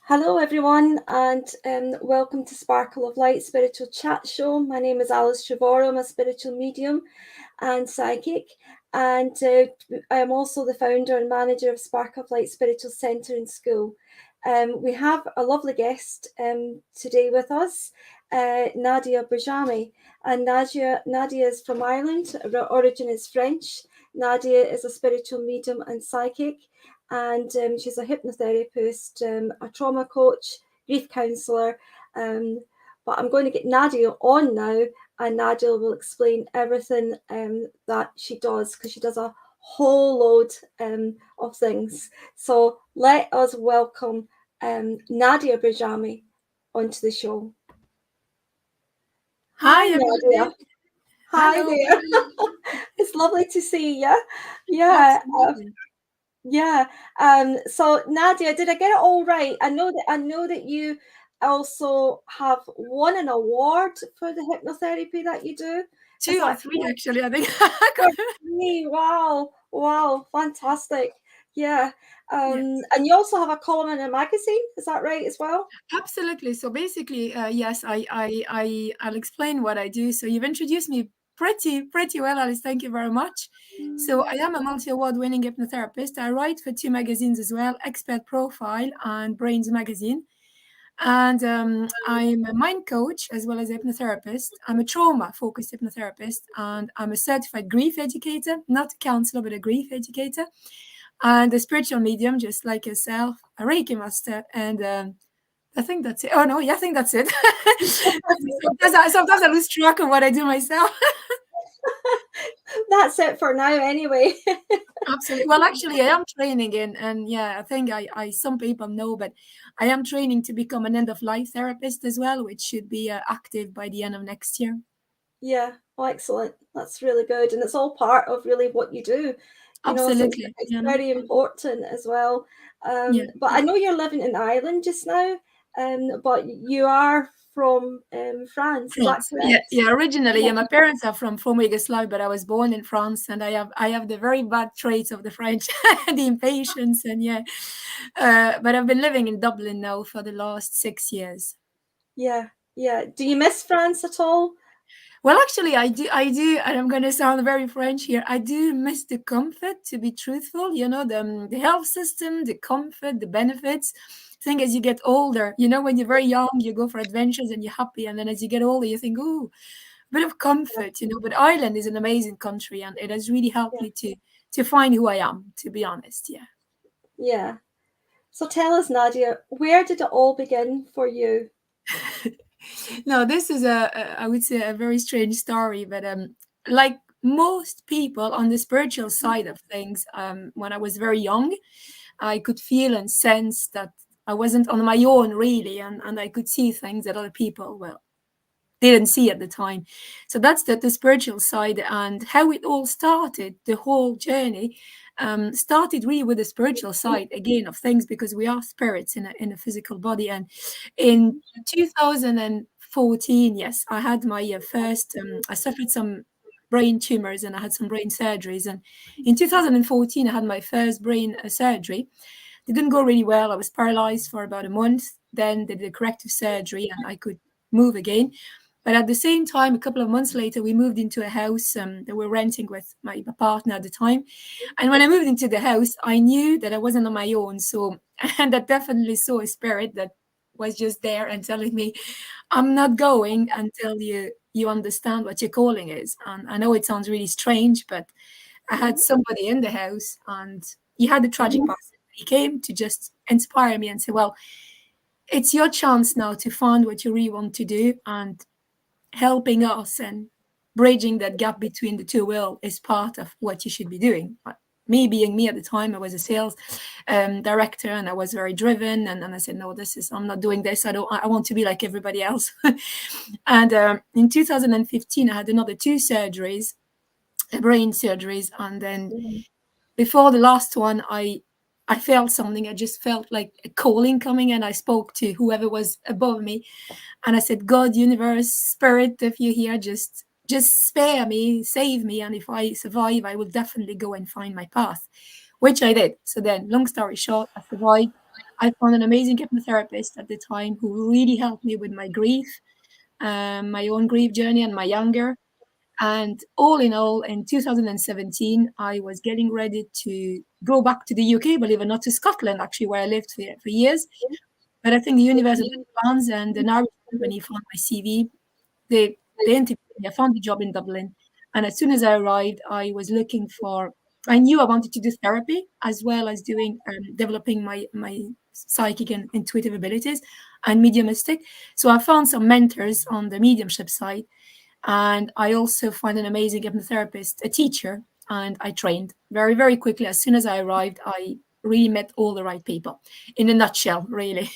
Hello, everyone, and welcome to Sparkle of Light Spiritual Chat Show. My name is Alice Trevorrow. I'm a spiritual medium and psychic, and I am also the founder and manager of Sparkle of Light Spiritual Centre and School. We have a lovely guest today with us, Nadija Bajrami, and Nadija is from Ireland. Her origin is French. Nadija is a spiritual medium and psychic, and she's a hypnotherapist, a trauma coach, grief counsellor. But I'm going to get Nadija on now, and Nadija will explain everything that she does, because she does a whole load of things. So let us welcome Nadija Bajrami onto the show. Hi, Nadija. Hi there. It's lovely to see you. Yeah. Yeah. So Nadija, did I get it all right? I know that you also have won an award for the hypnotherapy that you do. 2 or 3, actually, I think. Wow, fantastic. Yeah. And you also have a column in a magazine, is that right as well? Absolutely. So basically, yes, I'll explain what I do. So you've introduced me pretty well, Alice. Thank you very much. So I am a multi-award winning hypnotherapist. I write for 2 magazines as well, Expert Profile and Brains Magazine. And I'm a mind coach as well as a hypnotherapist. I'm a trauma-focused hypnotherapist, and I'm a certified grief educator, not a counselor, but a grief educator, and a spiritual medium, just like yourself, a Reiki master, and I think that's it. Oh, no, yeah, I think that's it. Sometimes I lose track of what I do myself. That's it for now anyway. Absolutely. Well, actually, I am training and yeah, I think I some people know, but I am training to become an end-of-life therapist as well, which should be active by the end of next year. Yeah, well, excellent. That's really good. And it's all part of really what you do. Absolutely. So it's very important as well. Yeah. But I know you're living in Ireland just now, but you are from France. Is that correct? Yeah. Originally, yeah, my parents are from former Yugoslavia, but I was born in France, and I have the very bad traits of the French, the impatience, and yeah. But I've been living in Dublin now for the last 6 years. Yeah. Do you miss France at all? Well, actually, I do, and I'm going to sound very French here. I do miss the comfort, to be truthful. The health system, the comfort, the benefits. I think as you get older, when you're very young, you go for adventures and you're happy, and then as you get older, you think, oh, a bit of comfort, But Ireland is an amazing country, and it has really helped me to find who I am, to be honest. Yeah. Yeah. So tell us, Nadija, where did it all begin for you? No, this is I would say a very strange story, but like most people on the spiritual side of things, when I was very young, I could feel and sense that I wasn't on my own really, and I could see things that other people, well, didn't see at the time. So that's the spiritual side, and how it all started, the whole journey started really with the spiritual side again of things, because we are spirits in a physical body. And in 2014, yes, I had my first I suffered some brain tumors, and I had some brain surgeries. And in 2014 I had my first brain surgery. It didn't go really well. I was paralyzed for about a month. Then they did a corrective surgery and I could move again. But at the same time, a couple of months later, we moved into a house that we're renting with my partner at the time. And when I moved into the house, I knew that I wasn't on my own. So, and I definitely saw a spirit that was just there and telling me, I'm not going until you understand what your calling is. And I know it sounds really strange, but I had somebody in the house, and he had a tragic past. He came to just inspire me and say, well, it's your chance now to find what you really want to do, and helping us and bridging that gap between the two worlds is part of what you should be doing. Me being me at the time, I was a sales director, and I was very driven. And I said, no, I'm not doing this. I want to be like everybody else. And in 2015, I had another 2 surgeries, brain surgeries. And then before the last one, I felt something. I just felt like a calling coming, and I spoke to whoever was above me. And I said, God, universe, spirit, if you're here, just spare me, save me. And if I survive, I will definitely go and find my path, which I did. So then, long story short, I survived. I found an amazing hypnotherapist at the time who really helped me with my grief, my own grief journey and my younger. And all in all, in 2017, I was getting ready to go back to the UK, believe it or not, to Scotland, actually, where I lived for years. But I think the universe had plans, and an Irish company found my CV. They interviewed me. I found the job in Dublin. And as soon as I arrived, I knew I wanted to do therapy as well as doing developing my psychic and intuitive abilities and mediumistic. So I found some mentors on the mediumship side, and I also found an amazing hypnotherapist, a teacher, and I trained very, very quickly. As soon as I arrived, I really met all the right people. In a nutshell, really.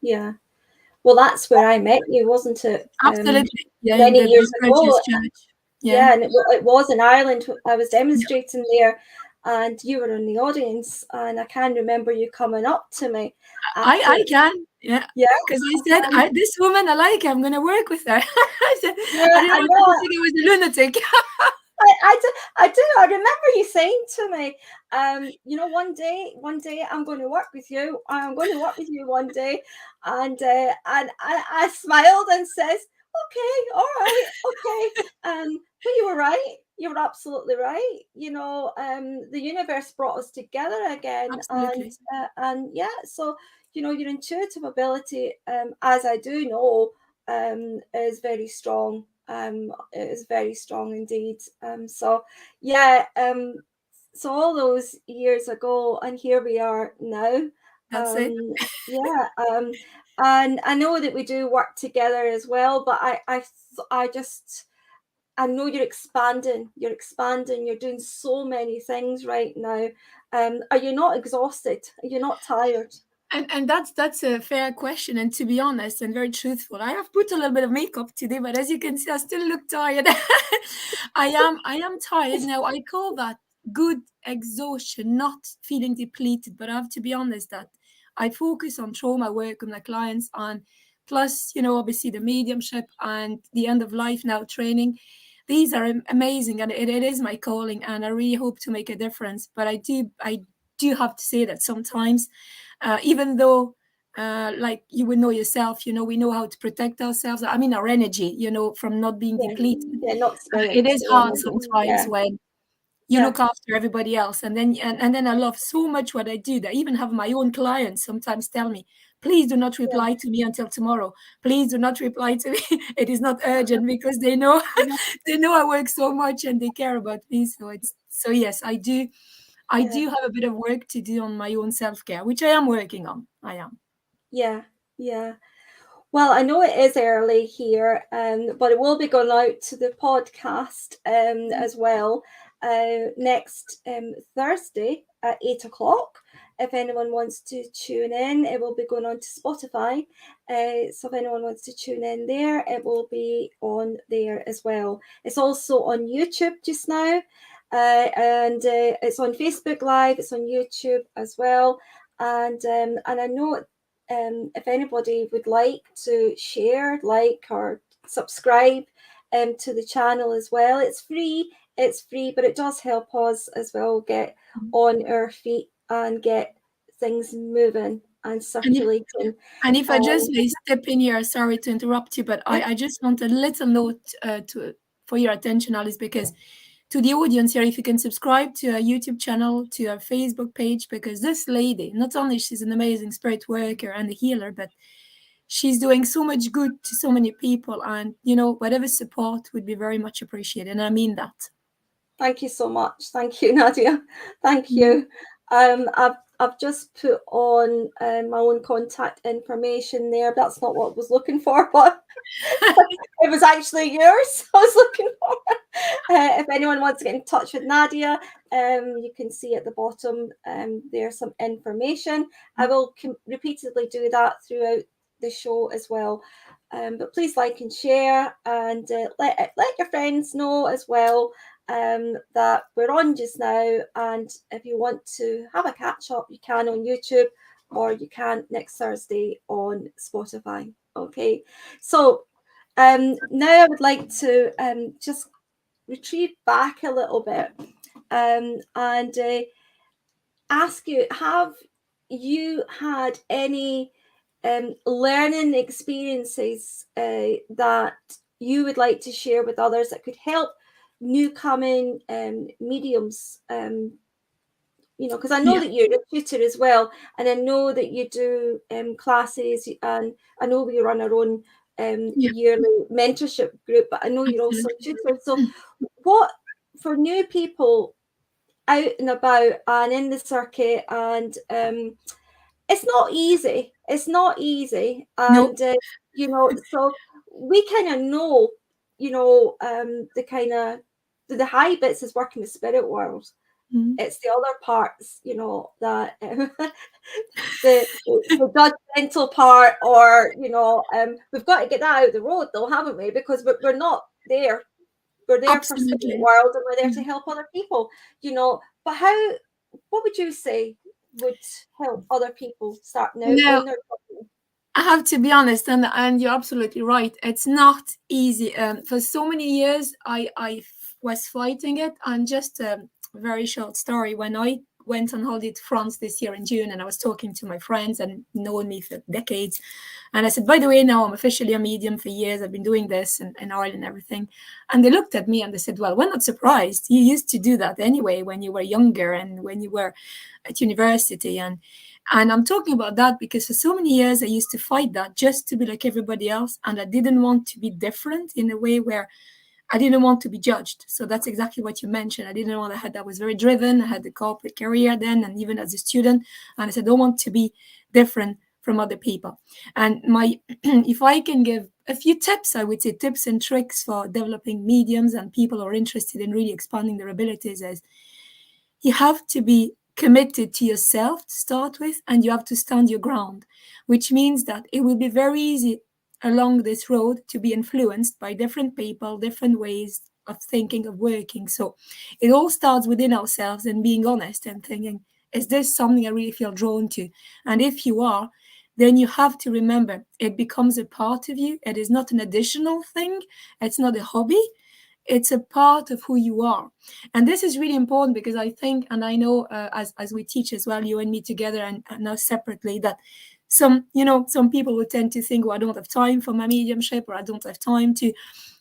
Yeah. Well, that's where I met you, wasn't it? Absolutely. Yeah, in Many the years ago. Burgess Church. Yeah, and it was in Ireland. I was demonstrating there, and you were in the audience, and I can remember you coming up to me. I can, yeah. Yeah. Because I said, this woman, I like her, I'm going to work with her. I said, Yeah, I didn't I want know. people to think I was a lunatic. I do. I remember you saying to me, one day I'm going to work with you. I'm going to work with you one day, and I smiled and says, okay, all right, okay. But you were right. You were absolutely right. The universe brought us together again, Absolutely. and yeah. So your intuitive ability, as I do know, is very strong. It is very strong indeed. So all those years ago, and here we are now. That's it. Yeah. And I know that we do work together as well, but I know you're expanding. You're doing so many things right now. Are you not exhausted? Are you not tired? And that's a fair question. And to be honest and very truthful, I have put a little bit of makeup today, but as you can see, I still look tired. I am tired now. I call that good exhaustion, not feeling depleted. But I have to be honest that I focus on trauma work with my clients, and plus, obviously the mediumship and the end of life now training. These are amazing, and it is my calling, and I really hope to make a difference. But I do have to say that sometimes, even though like you would know yourself, we know how to protect ourselves. I mean, our energy, from not being depleted. Yeah, not It is hard spilling. sometimes when you Yeah. look after everybody else, and then I love so much what I do that I even have my own clients sometimes tell me, please do not reply to me until tomorrow. Please do not reply to me. It is not urgent, because they know they know I work so much and they care about me. So yes, I do have a bit of work to do on my own self-care, which I am working on. I am. Yeah. Well, I know it is early here, but it will be going out to the podcast as well next Thursday at 8:00. If anyone wants to tune in, it will be going on to Spotify. So if anyone wants to tune in there, it will be on there as well. It's also on YouTube just now, and it's on Facebook Live. It's on YouTube as well, and I know. If anybody would like to share, like, or subscribe to the channel as well, it's free, but it does help us as well get on our feet and get things moving and circulating. And if I just may step in here, sorry to interrupt you, but I just want a little note for your attention, Alice, because to the audience here, if you can subscribe to our YouTube channel, to our Facebook page, because this lady, not only she's an amazing spirit worker and a healer, but she's doing so much good to so many people, and whatever support would be very much appreciated, and I mean that. Thank you so much. Thank you, Nadija. Thank you. I've just put on my own contact information there. That's not what I was looking for, but it was actually yours I was looking for. If anyone wants to get in touch with Nadija, you can see at the bottom there's some information. I will repeatedly do that throughout the show as well. But please like and share, and let your friends know as well that we're on just now. And if you want to have a catch up, you can on YouTube, or you can next Thursday on Spotify. Okay, so now I would like to just retrieve back a little bit and ask you, have you had any learning experiences that you would like to share with others that could help new coming mediums, because I know Yeah. that you're a tutor as well, and I know that you do classes, and I know we run our own Yeah. yearly mentorship group, but I know you're also a Absolutely. tutor. So what, for new people out and about and in the circuit, and it's not easy. It's not easy. No. And, so we kind of know, the kind of, the high bits is working the spirit world. Mm. It's the other parts, that the judgmental part, or, we've got to get that out of the road though, haven't we? Because we're not there. We're there for spirit Absolutely. world, and we're there to Mm. help other people, But what would you say would help other people starting out No, in their I have to be honest, and you're absolutely right. It's not easy. For so many years, was fighting it. And just a very short story. When I went on holiday to France this year in June, and I was talking to my friends and known me for decades, and I said, by the way, now I'm officially a medium for years. I've been doing this in Ireland and everything. And they looked at me and they said, well, we're not surprised. You used to do that anyway when you were younger and when you were at university. And I'm talking about that because for so many years I used to fight that just to be like everybody else. And I didn't want to be different in a way where I didn't want to be judged. So that's exactly what you mentioned. I didn't want I was very driven. I had the corporate career then, and even as a student. And I said, I don't want to be different from other people. And if I can give a few tips, I would say tips and tricks for developing mediums and people who are interested in really expanding their abilities, is you have to be committed to yourself to start with, and you have to stand your ground, which means that it will be very easy along this road to be influenced by different people, different ways of thinking, of working. So it all starts within ourselves and being honest and thinking, is this something I really feel drawn to? And if you are, then you have to remember it becomes a part of you. It is not an additional thing. It's not a hobby. It's a part of who you are. And this is really important because I think, and I know as we teach as well, you and me together and now separately, that some people would tend to think, well, I don't have time for my mediumship, or I don't have time to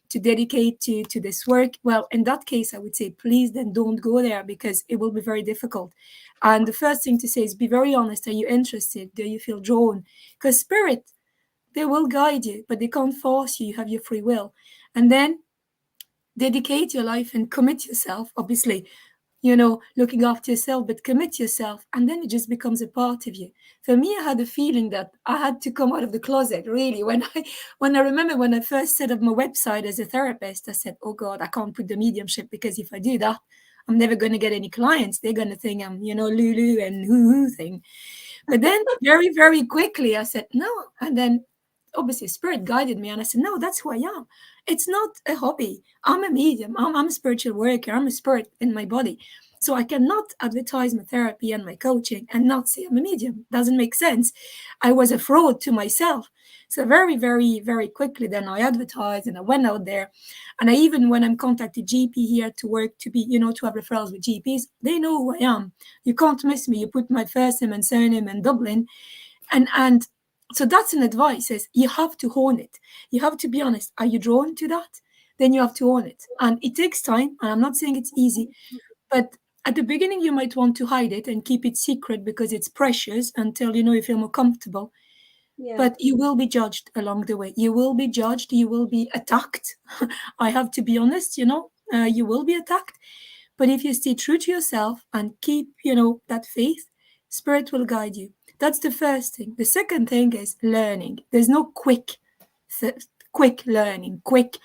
dedicate to this work. Well, in that case, I would say, please then don't go there, because it will be very difficult. And the first thing to say is be very honest. Are you interested? Do you feel drawn? Because spirit, they will guide you, but they can't force you. You have your free will. And then dedicate your life and commit yourself, obviously, looking after yourself, but commit yourself, and then it just becomes a part of you. For me, I had a feeling that I had to come out of the closet, really. When I remember when I first set up my website as a therapist, I said, oh God, I can't put the mediumship, because if I do that, I'm never going to get any clients. They're going to think I'm, Lulu and hoo-hoo thing. But then very, very quickly I said, no. And then obviously spirit guided me, and I said, no, that's who I am. It's not a hobby. I'm a medium. I'm a spiritual worker. I'm a spirit in my body. So I cannot advertise my therapy and my coaching and not say I'm a medium. Doesn't make sense. I was a fraud to myself. So very, very, very quickly then I advertised and I went out there. And I even, when I'm contacted GP here to work, to be, to have referrals with GPs, they know who I am. You can't miss me. You put my first name and surname in Dublin. And so that's an advice, is you have to own it. You have to be honest. Are you drawn to that? Then you have to own it. And it takes time. And I'm not saying it's easy, but at the beginning, you might want to hide it and keep it secret because it's precious until, you feel more comfortable. Yeah. But you will be judged along the way. You will be judged. You will be attacked. I have to be honest, you will be attacked. But if you stay true to yourself and keep, that faith, spirit will guide you. That's the first thing. The second thing is learning. There's no quick learning, quick.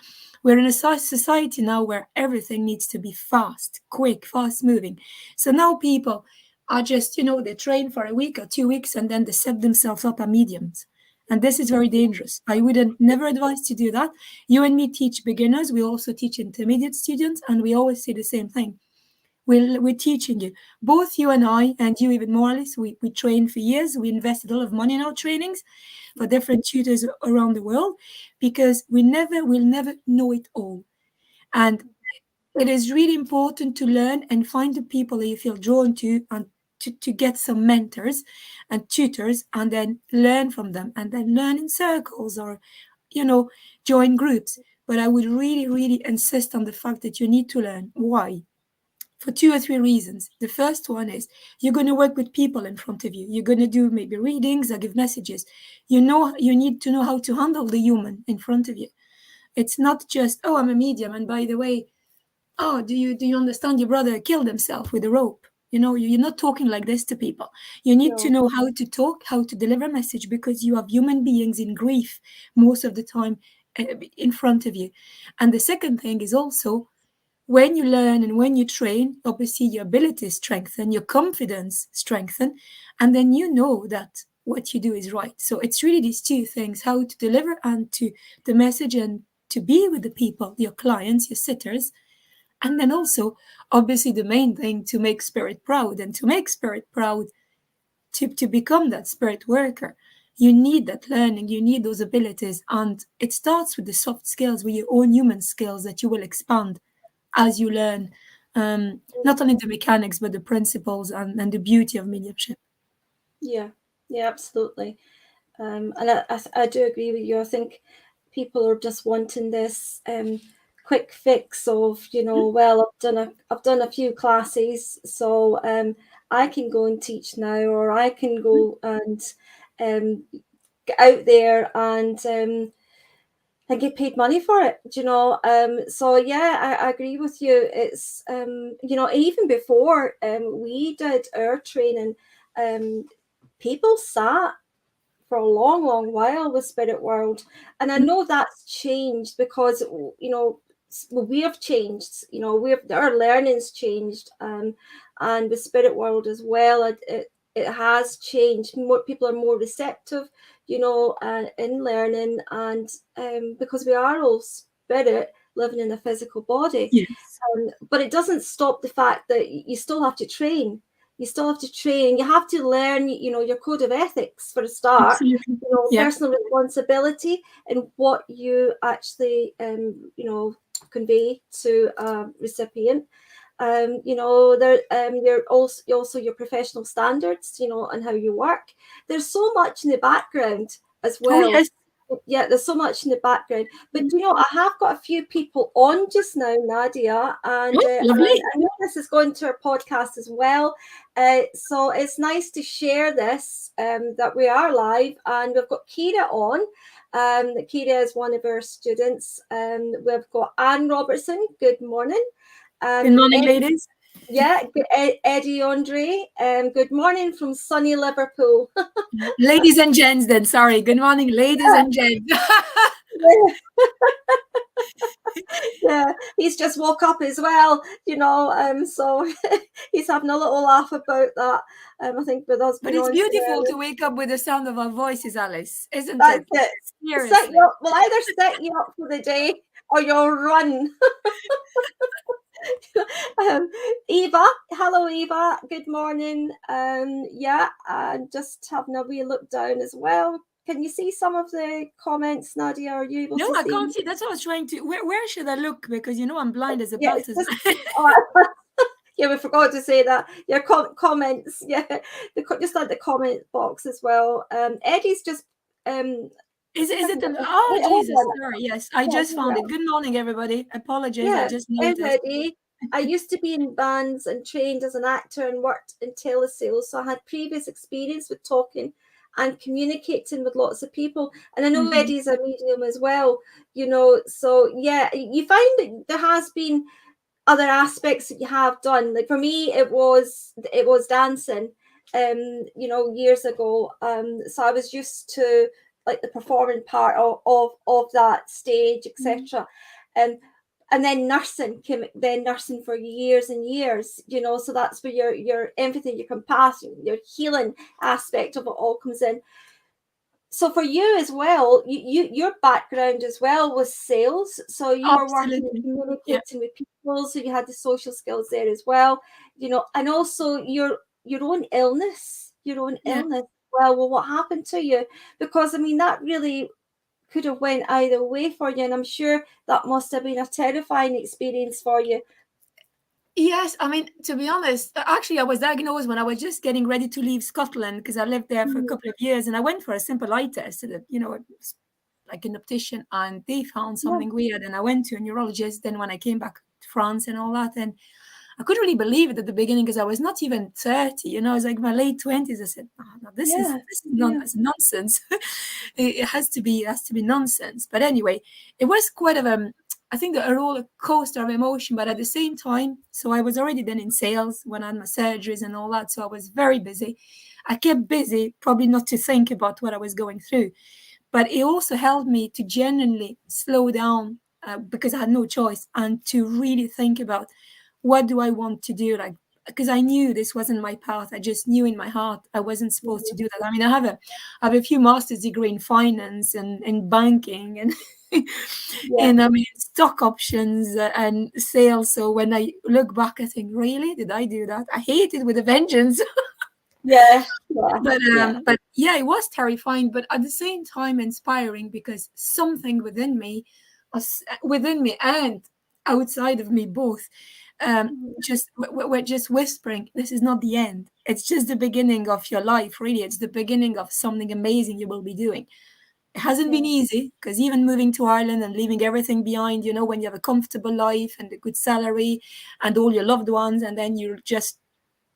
We're in a society now where everything needs to be fast, quick, fast moving. So now people are just, they train for a week or 2 weeks and then they set themselves up as mediums. And this is very dangerous. I wouldn't never advise to do that. You and me teach beginners. We also teach intermediate students, and we always say the same thing. We're teaching you, both you and I, and you even more, Alice. We trained for years. We invested a lot of money in our trainings for different tutors around the world, because we'll never know it all. And it is really important to learn and find the people that you feel drawn to, and to get some mentors and tutors, and then learn from them, and then learn in circles, or join groups. But I would really, really insist on the fact that you need to learn. Why? For 2 or 3 reasons. The first one is you're going to work with people in front of you. You're going to do maybe readings or give messages. You need to know how to handle the human in front of you. It's not just, oh, I'm a medium, and by the way, oh, do you understand your brother killed himself with a rope? You're not talking like this to people. You need to know how to talk, how to deliver a message, because you have human beings in grief most of the time in front of you. And the second thing is also, when you learn and when you train, obviously your abilities strengthen, your confidence strengthen, and then you know that what you do is right. So it's really these two things: how to deliver and to the message, and to be with the people, your clients, your sitters. And then also, obviously, the main thing, to make spirit proud, and to make spirit proud, to become that spirit worker. You need that learning, you need those abilities. And it starts with the soft skills, with your own human skills that you will expand as you learn, not only the mechanics, but the principles and the beauty of mediumship. Yeah, absolutely. And I do agree with you. I think people are just wanting this quick fix of, well, I've done a few classes, so I can go and teach now, or I can go and get out there and get paid money for it, so yeah, I agree with you. It's even before we did our training, people sat for a long, long while with Spirit World. And I know that's changed because, we have changed, our learning's changed. And with Spirit World as well, it has changed. More people are more receptive, in learning, and because we are all spirit living in a physical body. Yes. But it doesn't stop the fact that you still have to train. You still have to train. You have to learn, your code of ethics for a start. Absolutely. Yeah. Personal responsibility and what you actually, convey to a recipient. You're also your professional standards, and how you work. There's so much in the background as well. Oh, yes. Yeah, there's so much in the background. But I have got a few people on just now, Nadija, and Lovely. I know this is going to our podcast as well. So it's nice to share this, that we are live, and we've got Kira on. Kira is one of our students. We've got Anne Robertson. Good morning. Good morning, ladies. Yeah, Eddie Andre. Good morning from sunny Liverpool. Ladies and gents, then. Sorry. Good morning, ladies and gents. Yeah, he's just woke up as well, so he's having a little laugh about that. I think with us. But it's beautiful to wake up with the sound of our voices, Alice, isn't That's it? Seriously. We'll either set you up for the day or you'll run. Eva, hello Eva, good morning. Just having a wee look down as well. Can you see some of the comments, Nadija? Are you able to see? No, I can't see. That's what I was trying to. Where should I look? Because I'm blind as a bat. Yeah, we forgot to say that. Your comments, just like the comment box as well. Eddie's just Is it Jesus? Sorry, yes, I just found it. Good morning, everybody. Apologies, I just noticed. Eddie. I used to be in bands and trained as an actor and worked in telesales, so I had previous experience with talking and communicating with lots of people. And I know Eddie's a medium as well, so yeah, you find that there has been other aspects that you have done. Like for me, it was dancing, years ago. So I was used to like the performing part of that stage, etc. And then nursing came. Then nursing for years and years, So that's where your empathy, your compassion, your healing aspect of it all comes in. So for you as well, your background as well was sales. So you were working and communicating with people. So you had the social skills there as well, and also your own illness. Well, what happened to you? Because that really could have went either way for you, and I'm sure that must have been a terrifying experience for you. Yes, I mean, to be honest, actually, I was diagnosed when I was just getting ready to leave Scotland because I lived there for a couple of years, and I went for a simple eye test, like an optician, and they found Yeah, something weird, and I went to a neurologist. Then when I came back to France and all that, and I couldn't really believe it at the beginning because I was not even 30, I was like my late 20s. I said, oh, no, yeah, this is yeah, it's nonsense. It has to be nonsense. But anyway, it was quite of I think a roller coaster of emotion, but at the same time, so I was already then in sales when I had my surgeries and all that. So I was very busy. I kept busy, probably not to think about what I was going through. But it also helped me to genuinely slow down because I had no choice, and to really think about what do I want to do, like, because I knew this wasn't my path. I just knew in my heart I wasn't supposed to do that. I mean, I have a few master's degree in finance and in banking and yeah, and I mean stock options and sales. So when I look back, I think, really, did I do that? I hate it with a vengeance. yeah, yeah, yeah, But yeah, it was terrifying, but at the same time inspiring because something within me and outside of me both, mhm, just we're just whispering, this is not the end. It's just the beginning of your life, really. It's the beginning of something amazing you will be doing. It hasn't yeah, been easy because even moving to Ireland and leaving everything behind, when you have a comfortable life and a good salary and all your loved ones, and then you just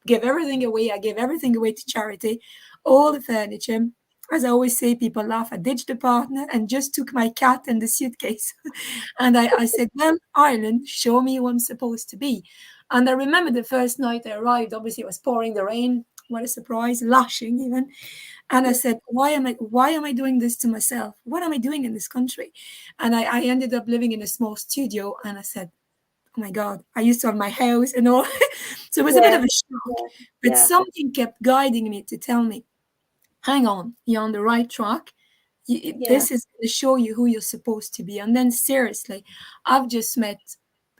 give everything away. I gave everything away to charity, all the furniture. As I always say, people laugh. I ditched the partner and just took my cat and the suitcase. And I said, well, Ireland, show me who I'm supposed to be. And I remember the first night I arrived, obviously it was pouring the rain. What a surprise, lashing even. And I yeah, said, why am I doing this to myself? What am I doing in this country? And I ended up living in a small studio, and I said, oh my God, I used to have my house and all. So it was a bit yeah, of a shock, yeah, but yeah, something kept guiding me to tell me, hang on, you're on the right track. yeah, This is going to show you who you're supposed to be. And then seriously, I've just met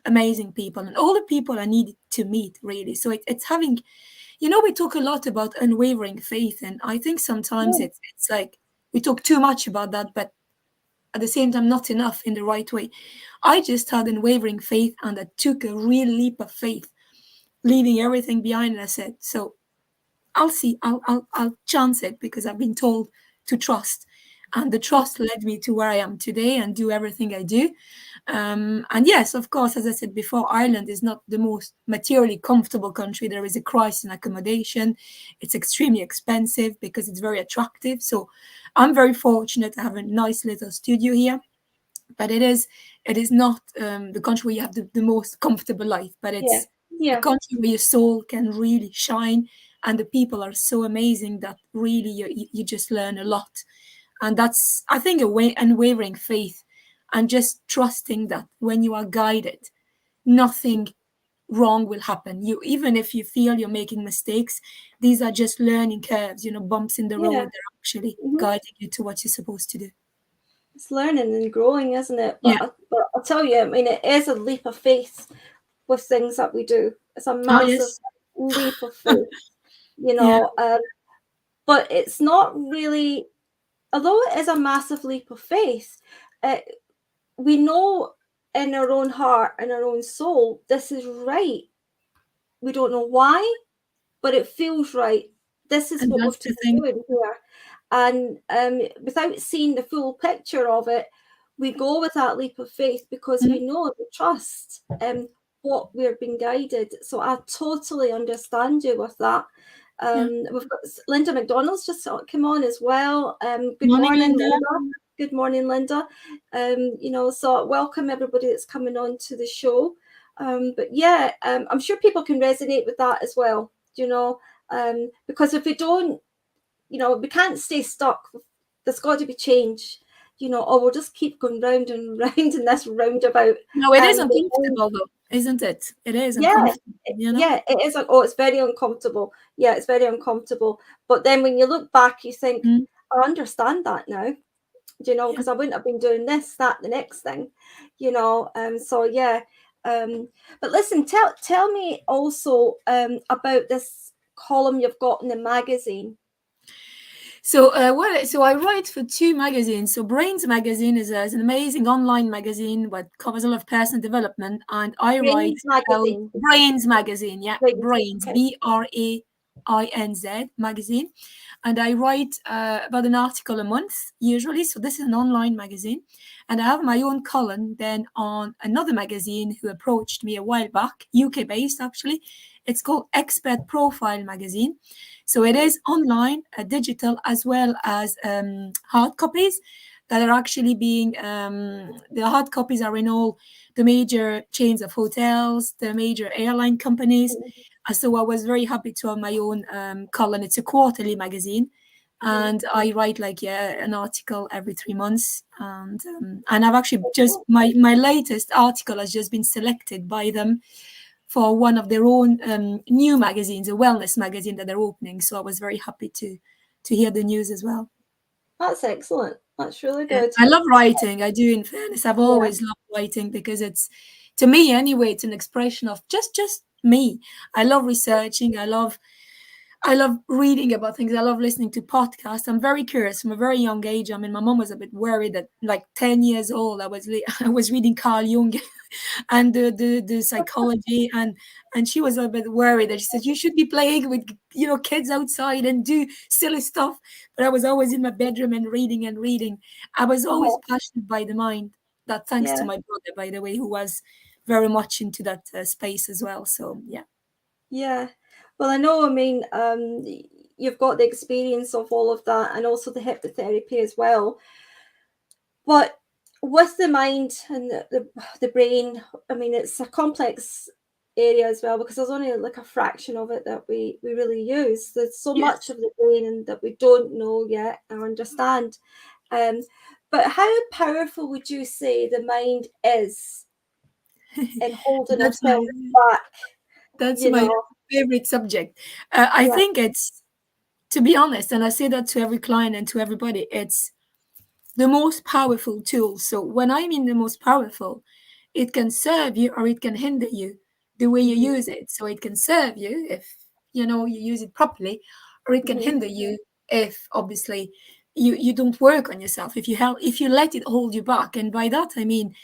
amazing people and all the people I needed to meet, really. So it's having, we talk a lot about unwavering faith. And I think sometimes yeah, it's like we talk too much about that, but at the same time, not enough in the right way. I just had unwavering faith, and I took a real leap of faith, leaving everything behind. And I said, so I'll see, I'll chance it because I've been told to trust. And the trust led me to where I am today and do everything I do. And yes, of course, as I said before, Ireland is not the most materially comfortable country. There is a crisis in accommodation. It's extremely expensive because it's very attractive. So I'm very fortunate to have a nice little studio here, but it is not the country where you have the most comfortable life, but yeah, it's a yeah, country where your soul can really shine, and the people are so amazing that really you just learn a lot. And that's, I think, a way unwavering faith, and just trusting that when you are guided, nothing wrong will happen. You, even if you feel you're making mistakes, these are just learning curves, bumps in the yeah. road. They're actually Mhm. guiding you to what you're supposed to do. It's learning and growing, isn't it? Yeah. But I'll tell you, I mean, it is a leap of faith with things that we do. It's a Oh massive yes. leap of faith, you Yeah. know. But it's not really, although it is a massive leap of faith, uh, we know in our own heart and our own soul, this is right. We don't know why, but it feels right. This is And what that's we've the to be thing. doing here. And without seeing the full picture of it, we go with that leap of faith because Mm, we know, we trust what we're being guided. So I totally understand you with that. yeah. We've got Linda McDonald's just come on as well. Good Morning, morning, Linda. Linda. Good morning, Linda. So welcome everybody that's coming on to the show. But yeah, I'm sure people can resonate with that as well. Because if we don't, we can't stay stuck. There's got to be change, or we'll just keep going round and round in this roundabout. No, it is And uncomfortable though, isn't it? It is yeah, uncomfortable. yeah, it is. Oh, it's very uncomfortable. Yeah, it's very uncomfortable. But then when you look back, you think, Mm, I understand that now, yeah. because I wouldn't have been doing this, that, the next thing, So yeah. But listen, tell me also about this column you've got in the magazine. So, so I write for two magazines. So, Brains magazine is an amazing online magazine that covers a lot of personal development, and I write Brains about magazine. Brains magazine. Yeah, Brains. Brains, Okay. BRAINZ magazine, and I write about an article a month usually. So this is an online magazine, and I have my own column then on another magazine who approached me a while back, UK based actually. It's called Expert Profile magazine. So it is online, digital, as well as hard copies that are actually being, the hard copies are in all the major chains of hotels, the major airline companies. So I was very happy to have my own column. It's a quarterly magazine. And I write like an article every 3 months, and I've actually just my latest article has just been selected by them for one of their own new magazines, a wellness magazine that they're opening. So I was very happy to hear the news as well. That's excellent. That's really good. I love writing. I do, in fairness. I've always loved writing because it's, to me anyway, it's an expression of just me. I love researching. I love reading about things. I love listening to podcasts. I'm very curious from a very young age. I mean, my mom was a bit worried that, like 10 years old, I was reading Carl Jung and the psychology, and she was a bit worried that she said you should be playing with kids outside and do silly stuff. But I was always in my bedroom and reading and reading. I was always passionate by the mind. That thanks to Yeah. my brother, by the way, who was very much into that space as well. So yeah. Yeah. Well, I know, I mean, you've got the experience of all of that and also the hypnotherapy as well. But with the mind and the brain, I mean, it's a complex area as well because there's only like a fraction of it that we really use. There's so much Yes. of the brain and that we don't know yet or understand. But how powerful would you say the mind is in holding That's my ourselves back? that's You my know, favorite subject. I yeah. think it's, to be honest, and I say that to every client and to everybody, it's the most powerful tool. So when I mean the most powerful, it can serve you or it can hinder you the way you Mm-hmm. use it. So it can serve you if you use it properly, or it can Mm-hmm. hinder you if obviously you don't work on yourself, if you let it hold you back. And by that I mean,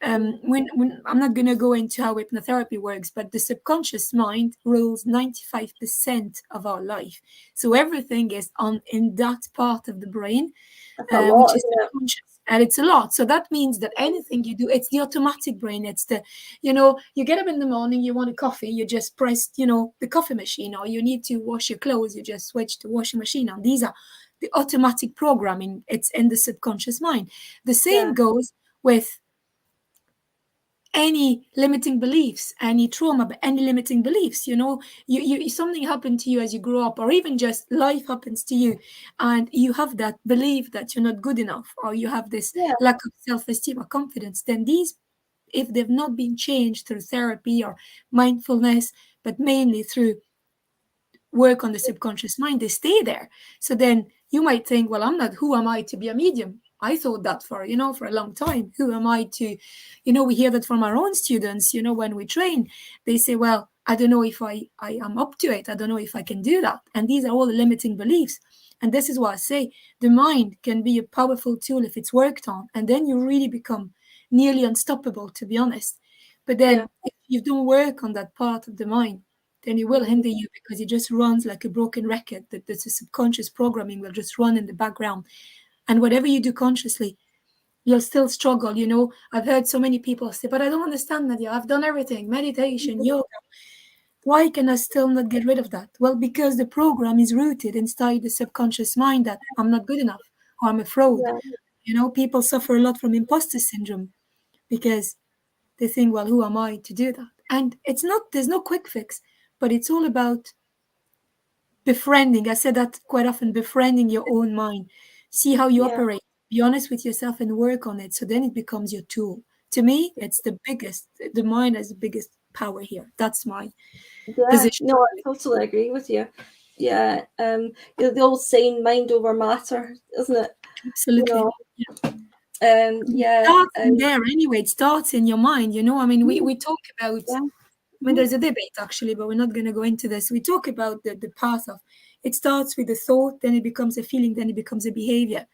when I'm not going to go into how hypnotherapy works, but the subconscious mind rules 95% of our life. So everything is on in that part of the brain, That's a which lot, is isn't it? subconscious. And it's a lot. So that means that anything you do, it's the automatic brain. It's you get up in the morning, you want a coffee, you just press, the coffee machine, or you need to wash your clothes, you just switch the washing machine on. These are the automatic programming. It's in the subconscious mind. The same Yeah. goes with any limiting beliefs, any trauma, but any limiting beliefs. You something happened to you as you grow up, or even just life happens to you, and you have that belief that you're not good enough, or you have this Yeah. lack of self-esteem or confidence. Then these, if they've not been changed through therapy or mindfulness, but mainly through work on the subconscious mind, they stay there. So then you might think, well, who am I to be a medium? I thought that for a long time. Who am I to, we hear that from our own students, when we train, they say, well, I don't know if I am up to it. I don't know if I can do that. And these are all the limiting beliefs. And this is what I say, the mind can be a powerful tool if it's worked on. And then you really become nearly unstoppable, to be honest. But Yeah. then if you don't work on that part of the mind, then it will Mm-hmm. hinder you, because it just runs like a broken record. That the subconscious programming will just run in the background. And whatever you do consciously, you'll still struggle. I've heard so many people say, but I don't understand, Nadia. I've done everything, meditation, yoga. Why can I still not get rid of that? Well, because the program is rooted inside the subconscious mind that I'm not good enough, or I'm a fraud. Yeah. People suffer a lot from imposter syndrome because they think, well, who am I to do that? And there's no quick fix, but it's all about befriending. I said that quite often, befriending your own mind. See how you Yeah. operate. Be honest with yourself and work on it. So then it becomes your tool. To me, it's the mind has the biggest power here. That's my Yeah. position. No, I totally agree with you. Yeah. The old saying, mind over matter, isn't it? You Absolutely. know. Yeah. It Yeah. starts in there anyway. It starts in your mind. I mean, we talk about, Yeah. I mean, Mhm. there's a debate actually, but we're not going to go into this. We talk about the path of, It starts with a thought, then it becomes a feeling, then it becomes a behavior.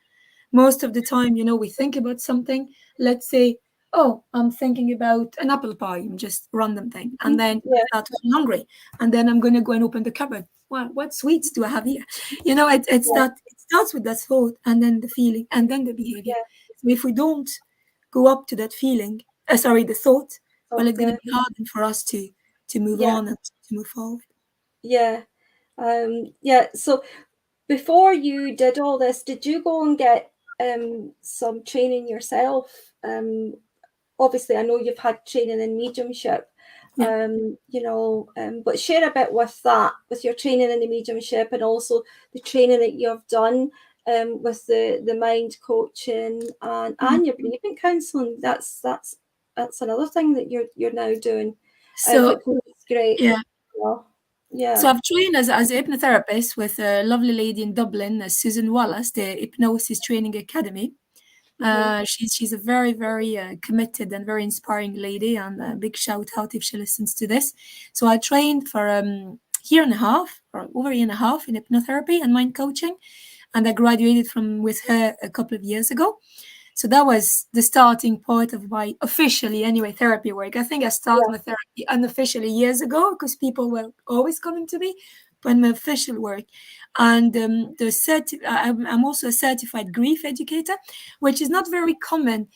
Most of the time, we think about something. Let's say, oh, I'm thinking about an apple pie, just random thing. And then I Yeah, start to feel hungry. And then I'm going to go and open the cupboard. Well, what sweets do I have here? yeah, It starts with that thought and then the feeling and then the behavior. yeah. So if we don't go up to that feeling, the thought, well, So it's going to be hard for us to move yeah, on and to move forward. yeah, yeah. So before you did all this, did you go and get some training yourself? Obviously, I know you've had training in mediumship, Yeah. but share a bit with your training in the mediumship, and also the training that you've done with the mind coaching and your bereavement counselling. That's another thing that you're now doing, So, which is great. yeah. Well, yeah, So I've trained as a hypnotherapist with a lovely lady in Dublin, Susan Wallace, the Hypnosis Training Academy. She's a very, very committed and very inspiring lady, and a big shout out if she listens to this. So I trained for year and a half, or over a year and a half, in hypnotherapy and mind coaching, and I graduated from with her a couple of years ago. So that was the starting point of my officially, anyway, therapy work. I think I started my therapy unofficially years ago because people were always coming to me, but my official work. And I'm also a certified grief educator, which is not very common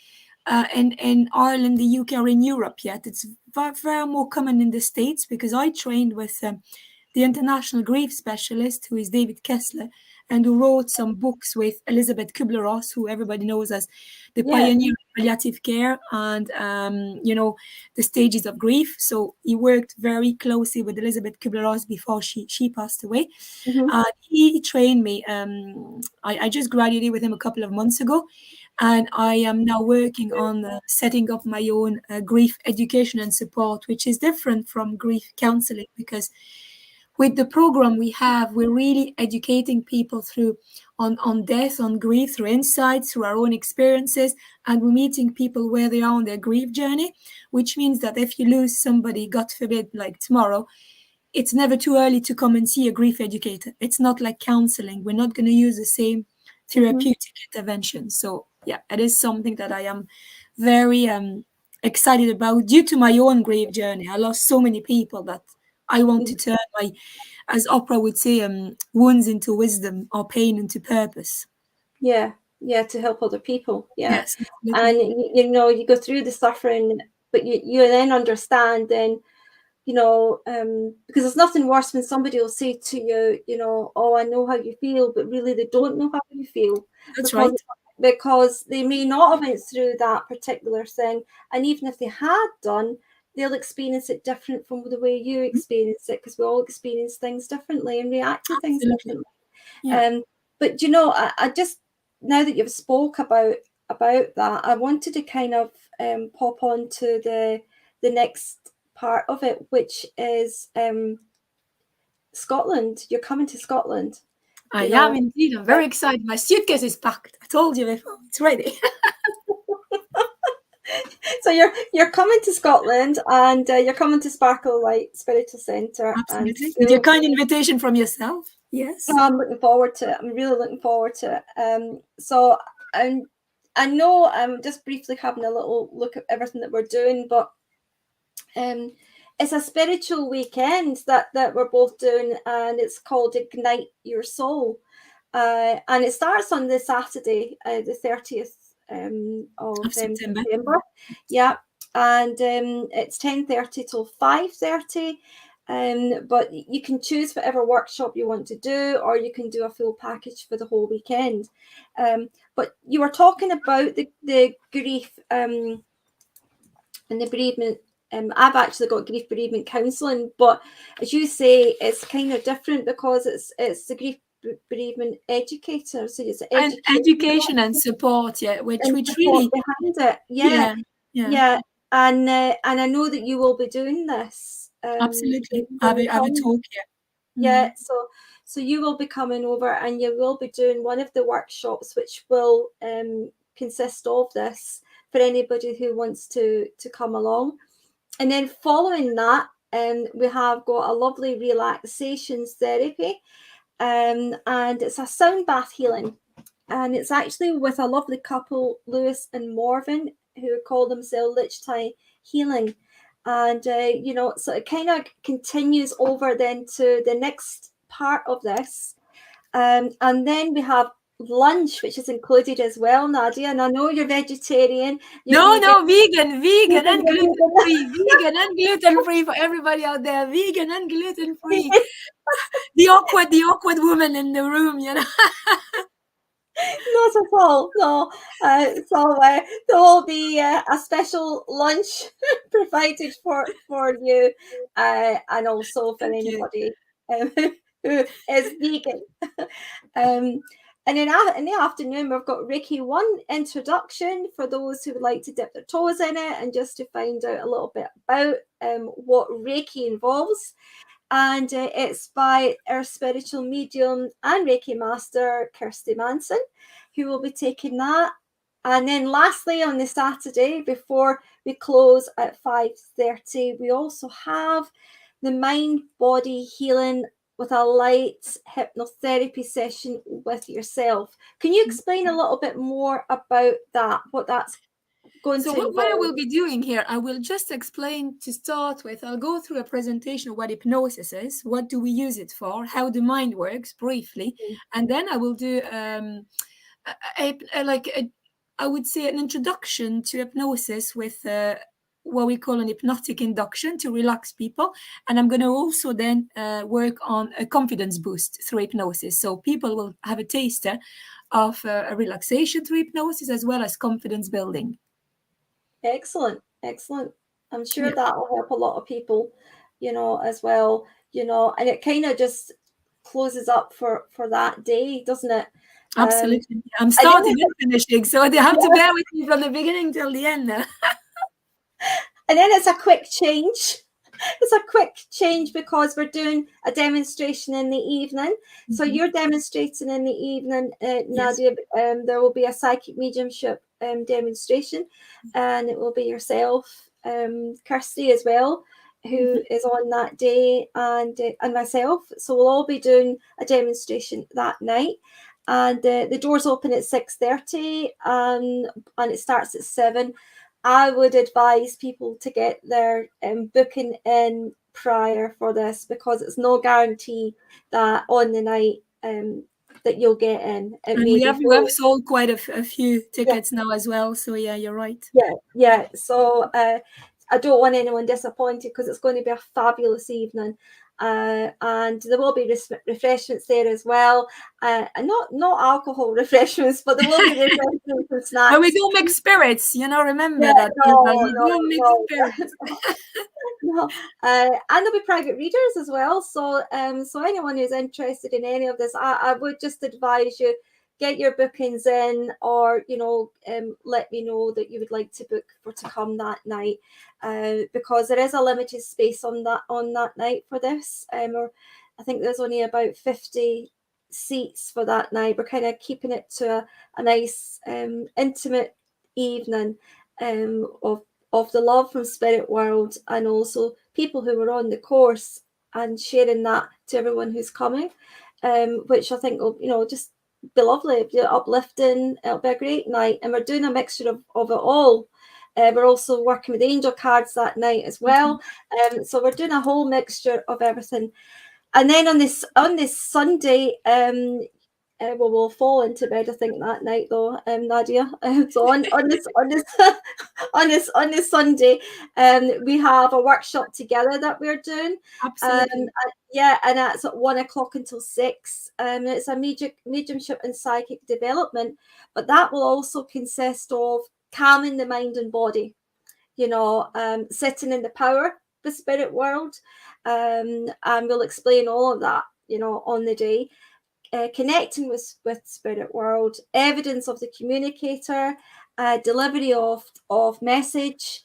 in Ireland, the UK, or in Europe yet. It's very more common in the States because I trained with the international grief specialist, who is David Kessler, and who wrote some books with Elizabeth Kubler-Ross, who everybody knows as the pioneer of palliative care and, the stages of grief. So he worked very closely with Elizabeth Kubler-Ross before she passed away. He trained me. I just graduated with him a couple of months ago, and I am now working on setting up my own grief education and support, which is different from grief counseling because with the program we have, we're really educating people through on death, on grief, through insights, through our own experiences, and we're meeting people where they are on their grief journey, which means that if you lose somebody, God forbid, like tomorrow, it's never too early to come and see a grief educator. It's not like counseling. We're not going to use the same therapeutic intervention. So yeah, it is something that I am very excited about due to my own grief journey. I lost so many people that I want to turn my, as Oprah would say, wounds into wisdom or pain into purpose. yeah, to help other people. Yeah, Yes, absolutely. and you go through the suffering, but you then understand then. Because there's nothing worse when somebody will say to you, oh, I know how you feel, but really they don't know how you feel. That's because right. because they may not have went through that particular thing, and even if they had done, they'll experience it different from the way you experience it, because we all experience things differently and react to things Absolutely. differently. Yeah. But I just, now that you've spoke about that, I wanted to kind of pop on to the next part of it, which is Scotland. You're coming to Scotland. I am indeed. I'm very excited. My suitcase is packed. I told you before. It's ready. So you're coming to Scotland, and you're coming to Sparkle Light Spiritual Centre. Absolutely. With your kind invitation from yourself. Yes. I'm looking forward to it. I'm really looking forward to it. So I know I'm just briefly having a little look at everything that we're doing, but it's a spiritual weekend that we're both doing, and it's called Ignite Your Soul. And it starts on the Saturday, the 30th of September. September. Yeah, and it's 10:30 till 5:30. But you can choose whatever workshop you want to do, or you can do a full package for the whole weekend. But you were talking about the grief and the bereavement. I've actually got grief bereavement counselling, but as you say, it's kind of different because it's the grief bereavement educator. So it's And education and support, yeah, which and support really, behind it. yeah, And I know that you will be doing this. absolutely. When I you have a come. talk here. Yeah, so you will be coming over, and you will be doing one of the workshops, which will consist of this for anybody who wants to come along. And then following that, we have got a lovely relaxations therapy, and it's a sound bath healing. And it's actually with a lovely couple, Lewis and Morven, who call themselves Lichtai Healing. And, you know, so it kind of continues over then to the next part of this. And then we have lunch, which is included as well, Nadija. And I know you're vegetarian. No, vegan and gluten-free. Vegan and gluten-free for everybody out there. Vegan and gluten-free. The awkward woman in the room, you know. Not at all, no. So there will be a special lunch provided for you, and also for anybody who is vegan. And in the afternoon, we've got Reiki 1 introduction for those who would like to dip their toes in it and just to find out a little bit about what Reiki involves. And it's by our spiritual medium and Reiki master, Kirsty Manson, who will be taking that. And then lastly, on the Saturday, before we close at 5:30, we also have the mind-body healing with a light hypnotherapy session with yourself. Can you explain a little bit more about that, what that's going to involve? What I will be doing here, I will just explain to start with. I'll go through a presentation of what hypnosis is, what do we use it for, how the mind works briefly, and then I will do I would say an introduction to hypnosis with what we call an hypnotic induction to relax people. And I'm going to also then work on a confidence boost through hypnosis. So people will have a taster of a relaxation through hypnosis as well as confidence building. Excellent. I'm sure that will help a lot of people, you know, as well, you know, and it kind of just closes up for that day, doesn't it? Absolutely. I'm starting and finishing, so they have to bear with me from the beginning till the end. And then it's a quick change. It's a quick change because we're doing a demonstration in the evening. So you're demonstrating in the evening, Nadija. There will be a psychic mediumship demonstration, and it will be yourself, Kirsty as well, who is on that day, and myself. So we'll all be doing a demonstration that night. And the doors open at 6:30, and it starts at 7. I would advise people to get their booking in prior for this, because it's no guarantee that on the night that you'll get in. And we have sold quite a few tickets now as well. So yeah, you're right. Yeah. So I don't want anyone disappointed, because it's going to be a fabulous evening. And there will be refreshments there as well, and not alcohol refreshments, but there will be refreshments and snacks. But we don't mix spirits, you know. Remember that. Don't mix spirits. No, and there'll be private readers as well. So anyone who's interested in any of this, I would just advise you, get your bookings in, or let me know that you would like to book to come that night, because there is a limited space on that night for this. Or I think there's only about 50 seats for that night. We're kind of keeping it to a nice intimate evening of the love from spirit world, and also people who are on the course, and sharing that to everyone who's coming, which I think will just be lovely, be uplifting. It'll be a great night, and we're doing a mixture of it all. We're also working with angel cards that night as well. So we're doing a whole mixture of everything. And then on this Sunday, we'll fall into bed, I think, that night though, Nadija. So on this Sunday, we have a workshop together that we're doing. Absolutely. And that's at 1:00 until 6. It's a mediumship and psychic development, but that will also consist of calming the mind and body, sitting in the power of the spirit world, and we'll explain all of that, on the day. Connecting with spirit world, evidence of the communicator, delivery of message,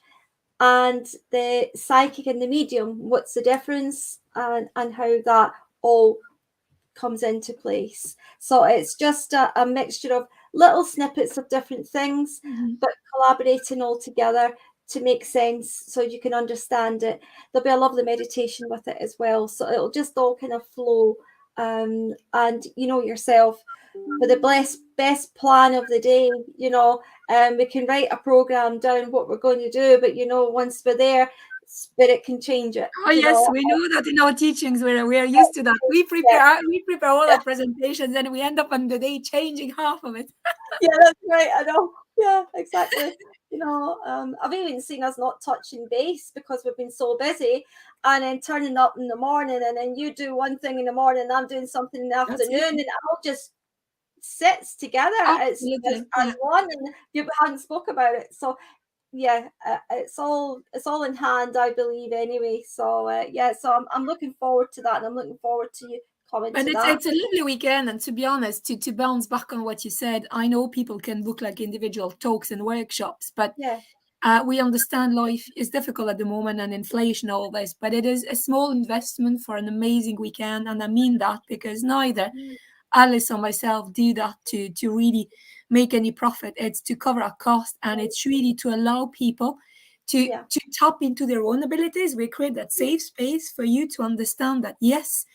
and the psychic and the medium, what's the difference, and how that all comes into place. So it's just a mixture of little snippets of different things, but collaborating all together to make sense so you can understand it. There'll be a lovely meditation with it as well, so it'll just all kind of flow and you know yourself, for the best plan of the day, you know, we can write a program down what we're going to do, but you know, once we're there, spirit can change it. Oh You yes, know, we know that in our teachings we are used to that. We yeah, prepare all our presentations and we end up on the day changing half of it. yeah, that's right. I know. Yeah, exactly. You know, I've even seen us not touching base because we've been so busy, and then turning up in the morning, and then you do one thing in the morning, and I'm doing something in the That's it. afternoon, and I'll just sits together. It's just Absolutely. as Yeah. one, and you hadn't spoke about it. So yeah, it's all in hand, I believe. Anyway, so yeah, so I'm looking forward to that, and I'm looking forward to you coming But to it's that. it's a lovely weekend, and to be honest, to bounce back on what you said, I know people can book like individual talks and workshops, but Yeah, we understand life is difficult at the moment and inflation, all this, but it is a small investment for an amazing weekend, and I mean that because neither Alice or myself do that to really make any profit. It's to cover our cost, and it's really to allow people yeah, to tap into their own abilities. We create that safe space for you to understand that yes,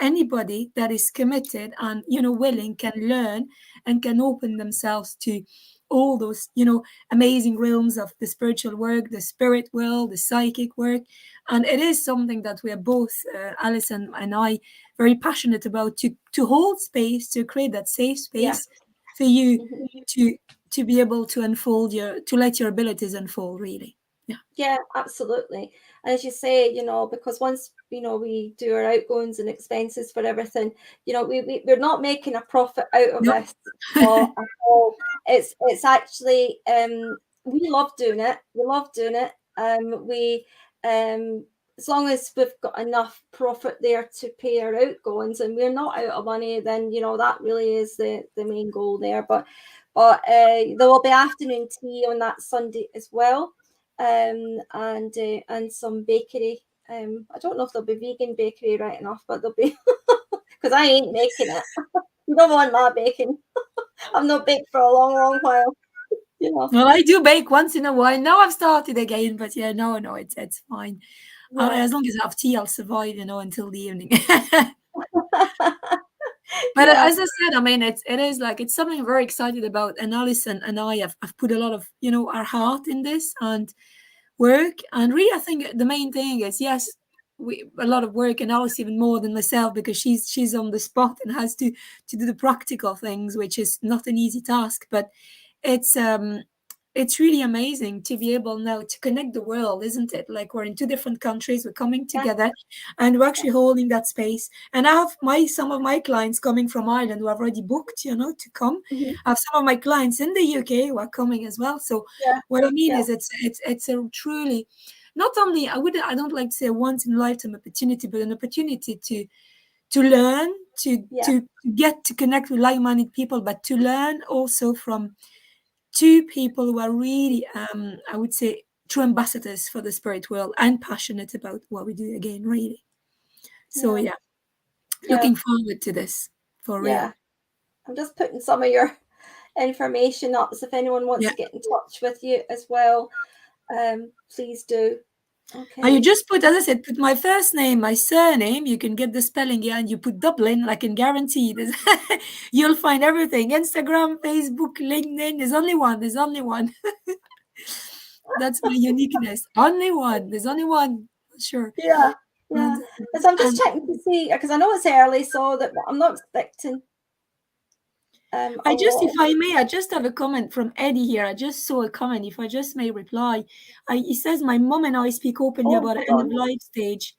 anybody that is committed and willing can learn and can open themselves to all those amazing realms of the spiritual work, the spirit world, the psychic work. And it is something that we are both, Alice and I, very passionate about, to hold space, to create that safe yeah. space for you Mhm. to be able to to let your abilities unfold, really. Yeah. Yeah, absolutely. And as you say, you know, because once, you know, we do our outgoings and expenses for everything, you know, we're not making a profit out of No. this at all. It's actually we love doing it. We love doing it. We as long as we've got enough profit there to pay our outgoings and we're not out of money, then you know that really is the main goal there. There will be afternoon tea on that Sunday as well, and some bakery. I don't know if there'll be vegan bakery right enough, but there'll be because I ain't making it. You don't want my baking. I've not baked for a long, long while. You know. Well, I do bake once in a while. Now I've started again, but yeah, no, it's fine. Yeah. As long as I have tea, I'll survive, until the evening. But Yeah. as I said, I mean, it is like it's something I'm very excited about. And Alison and I have put a lot of our heart in this and work. And really, I think the main thing is yes, we a lot of work, and Alice even more than myself because she's on the spot and has to do the practical things, which is not an easy task. But it's it's really amazing to be able now to connect the world, isn't it? Like we're in two different countries, we're coming Yeah. together and we're actually holding that space. And I have some of my clients coming from Ireland who have already booked, to come. Mhm. I have some of my clients in the UK who are coming as well. So Yeah. what I mean Yeah. is it's a truly not only I don't like to say a once in a lifetime opportunity, but an opportunity to learn, Yeah. to get to connect with like-minded people, but to learn also from two people who are really, I would say, true ambassadors for the spirit world and passionate about what we do again, really. So, Yeah. yeah, Yeah. looking forward to this for Yeah. real. I'm just putting some of your information up. So if anyone wants Yeah. to get in touch with you as well, please do. And you Okay. just put, as I said, put my first name, my surname. You can get the spelling here, and you put Dublin. I can guarantee this. You'll find everything: Instagram, Facebook, LinkedIn. There's only one. There's only one. That's my uniqueness. Only one. There's only one. Sure. Yeah. And, Yeah. So I'm just and checking to see because I know it's early, so that I'm not expecting a if lot. I may, I just have a comment from Eddie here. I just saw a comment. If I just may reply, he says, "My mom and I speak openly Oh, about the hold end of on. life stage.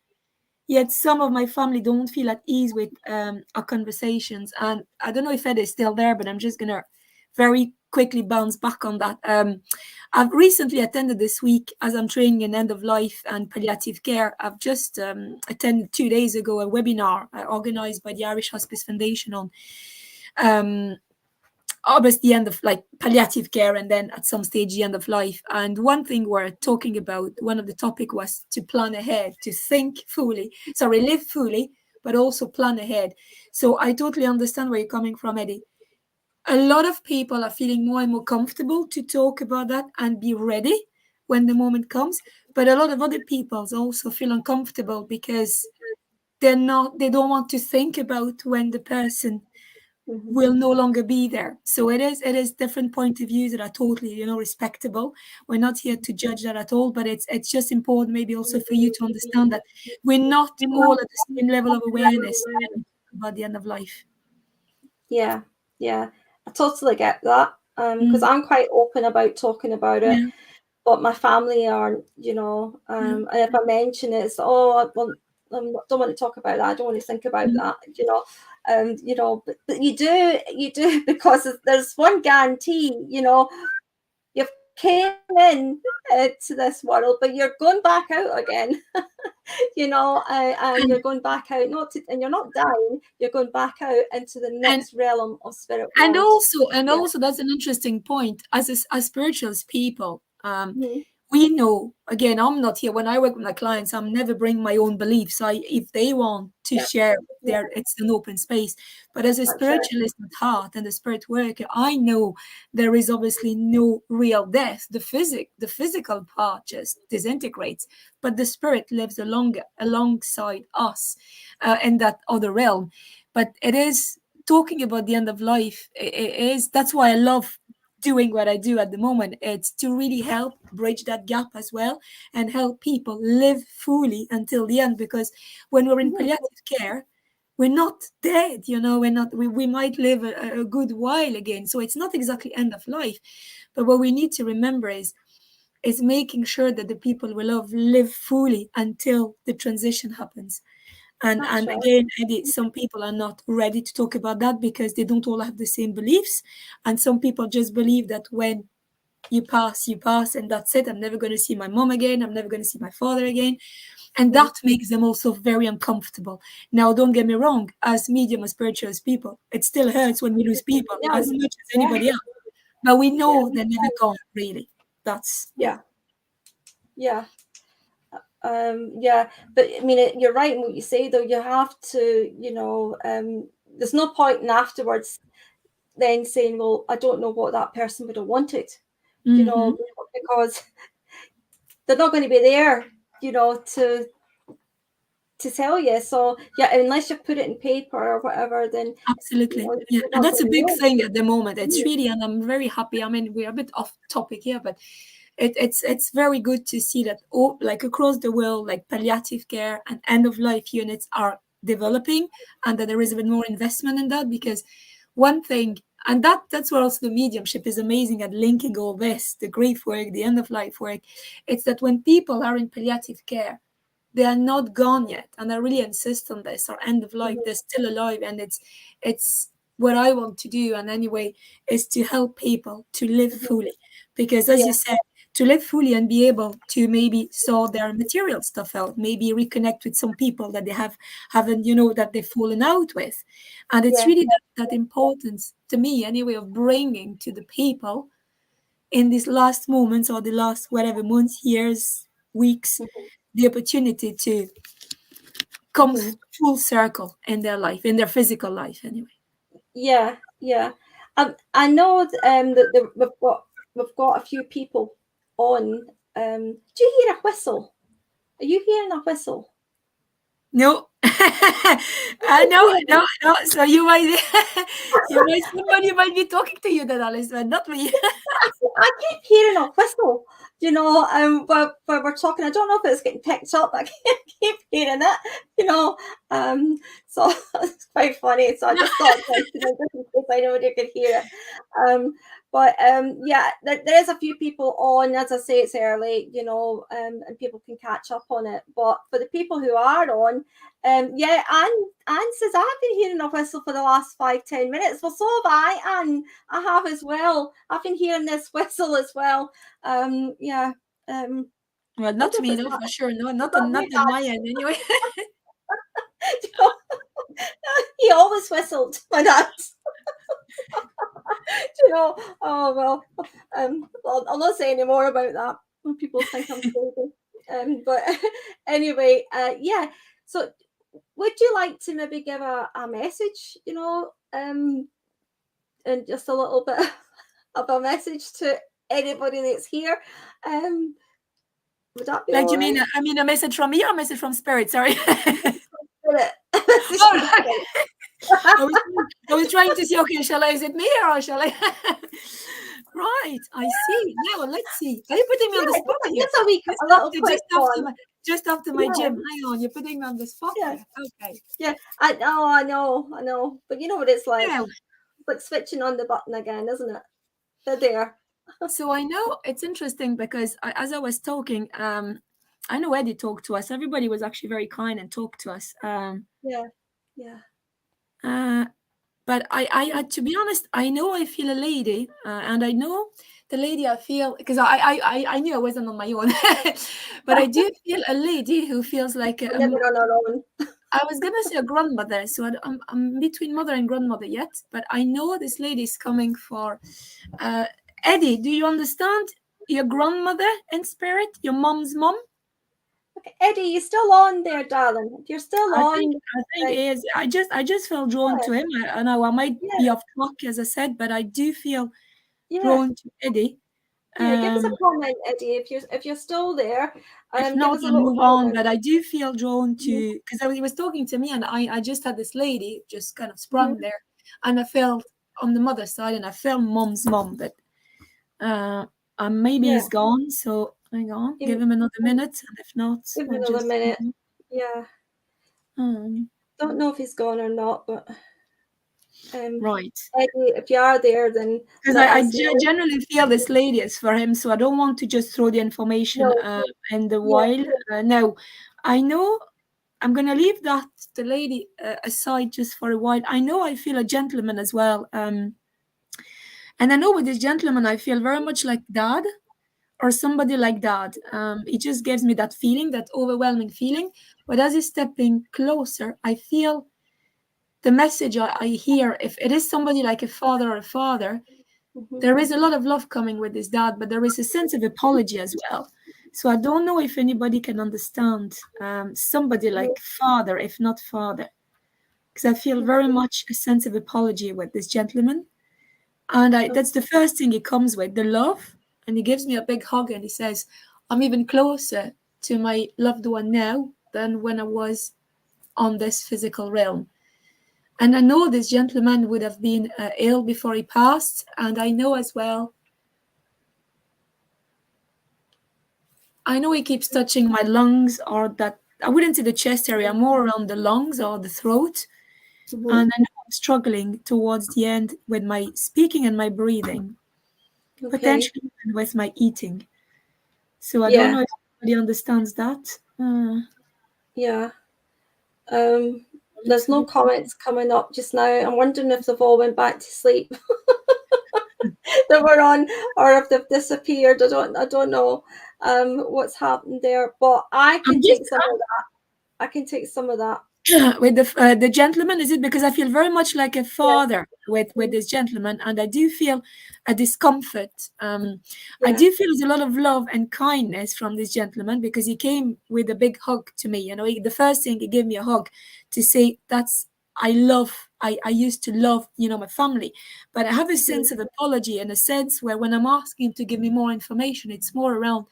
Yet some of my family don't feel at ease with our conversations." And I don't know if Ed is still there, but I'm just gonna very quickly bounce back on that. I've recently attended this week as I'm training in end of life and palliative care. I've just attended 2 days ago a webinar organized by the Irish Hospice Foundation on obviously the end of like palliative care and then at some stage the end of life. And one thing we're talking about, one of the topic was to plan ahead, to think fully, live fully, but also plan ahead. So I totally understand where you're coming from, Eddie. A lot of people are feeling more and more comfortable to talk about that and be ready when the moment comes, but a lot of other people also feel uncomfortable because they don't want to think about when the person will no longer be there. So it is different point of views that are totally, respectable. We're not here to judge that at all, but it's just important maybe also for you to understand that we're not all at the same level of awareness when we talk about the end of life. Yeah, I totally get that. Because I'm quite open about talking about it, but my family aren't, and if I mention it, it's, I don't want to talk about that. I don't want to think about that, but you do because there's one guarantee, you've came in to this world, but you're going back out again. And you're going back out, and you're not dying, you're going back out into the next realm of spirit world. And also that's an interesting point. As spirituals people, we know, again, I'm not here when I work with my clients, I'm never bring my own beliefs. If they want to share there, it's an open space. But as a spiritualist at heart and a spirit worker, I know there is obviously no real death. The physical part just disintegrates, but the spirit lives alongside us in that other realm. But it is talking about the end of life. That's why I love doing what I do at the moment. It's to really help bridge that gap as well and help people live fully until the end. Because when we're in palliative care, we're not dead, we might live a good while again. So it's not exactly end of life. But what we need to remember is making sure that the people we love live fully until the transition happens. And again, Eddie, some people are not ready to talk about that because they don't all have the same beliefs. And some people just believe that when you pass, and that's it. I'm never going to see my mom again. I'm never going to see my father again. And that makes them also very uncomfortable. Now, don't get me wrong, as medium or spiritual people, it still hurts when we lose people as much as anybody else. But we know they're never gone, really. That's... Yeah. But I mean, you're right in what you say, though. You have to, there's no point in afterwards then saying, well, I don't know what that person would have wanted, because they're not going to be there, to tell you. So unless you put it in paper or whatever, then absolutely, and that's a big thing at the moment. It's really, and I'm very happy. I mean, we're a bit off topic here, but it's very good to see that like across the world, like palliative care and end of life units are developing, and that there is a bit more investment in that. Because one thing, and that's where also the mediumship is amazing at linking all this, the grief work, the end of life work. It's that when people are in palliative care, they are not gone yet, and I really insist on this, or end of life, they're still alive. And it's what I want to do, and anyway, is to help people to live fully. Because as you said, to live fully and be able to maybe sort their material stuff out, maybe reconnect with some people that they haven't, that they've fallen out with. And it's really that importance to me anyway of bringing to the people in these last moments, or the last whatever months, years, weeks, the opportunity to come full circle in their life, in their physical life anyway. I know that we've got a few people on. Do you hear a whistle? Are you hearing a whistle? No. No. So you might somebody might be talking to you, then, Alice, but not me. I keep hearing a whistle, but we're talking. I don't know if it's getting picked up. I keep hearing it, so it's quite funny. So I just thought, just in case I know you could hear it. There is a few people on. As I say, it's early, and people can catch up on it. But for the people who are on, Anne says, I've been hearing a whistle for the last 5-10 minutes. Well, so have I, Anne. I have as well. I've been hearing this whistle as well. Well, not to me, no, for sure. No, not on my end anyway. He always whistled, my dad. Oh well, I'll not say any more about that when people think I'm crazy. But anyway, so would you like to maybe give a message, and just a little bit of a message to anybody that's here? Would that be like, all you right? mean a message from me or a message from spirit? Sorry. about it. All right. I was trying to see, okay, is it me or shall I? Right, I see. Now let's see. Are you putting me on the spot here? Just a little quick one. Just after my gym. Hang on, you're putting me on the spot here. Okay. Yeah, I know. But you know what it's like. It's like switching on the button again, isn't it? They're there. So I know it's interesting because as I was talking, I know Eddie talked to us. Everybody was actually very kind and talked to us. But I to be honest, I know I feel a lady, and I know the lady I feel, because I knew I wasn't on my own, but I do feel a lady who feels like never on our own. I was gonna say a grandmother, so I'm between mother and grandmother yet, but I know this lady is coming for Eddie. Do you understand your grandmother in spirit, your mom's mom? Okay, Eddie, you're still on there, darling. You're still on. I think it is. I just felt drawn to him. I know I might be off track, as I said, but I do feel drawn to Eddie. Yeah, give us a comment, Eddie, if you're still there. If not, I'll move on. But I do feel drawn to, because he was talking to me, and I just had this lady just kind of sprung there, and I felt on the mother side, and I felt mom's mom, but maybe he's gone. So hang on, give him another minute, and if not, give him another minute. Yeah. Don't know if he's gone or not, but right. Eddie, if you are there, then because I generally feel this lady is for him, so I don't want to just throw the information in the wild. Now, I know I'm going to leave the lady aside just for a while. I know I feel a gentleman as well, and I know with this gentleman I feel very much like Dad, or somebody like Dad. It just gives me that feeling, that overwhelming feeling. But as he's stepping closer, I feel the message I hear, if it is somebody like a father, there is a lot of love coming with this Dad, but there is a sense of apology as well. So I don't know if anybody can understand somebody like father, if not father, because I feel very much a sense of apology with this gentleman. And that's the first thing he comes with, the love. And he gives me a big hug and he says, I'm even closer to my loved one now than when I was on this physical realm. And I know this gentleman would have been ill before he passed. And I know as well, I know he keeps touching my lungs, or that, I wouldn't say the chest area, more around the lungs or the throat. And I know I'm struggling towards the end with my speaking and my breathing. Potentially with my eating. So I don't know if anybody understands that. There's no comments coming up just now. I'm wondering if they've all went back to sleep that were on, or if they've disappeared. I don't know what's happened there, but I can take some of that. I can take some of that. With the gentleman, is it because I feel very much like a father with this gentleman, and I do feel a discomfort. I do feel there's a lot of love and kindness from this gentleman, because he came with a big hug to me. You know, the first thing, he gave me a hug to say, I used to love, my family, but I have a sense of apology, in a sense where when I'm asking him to give me more information, it's more around,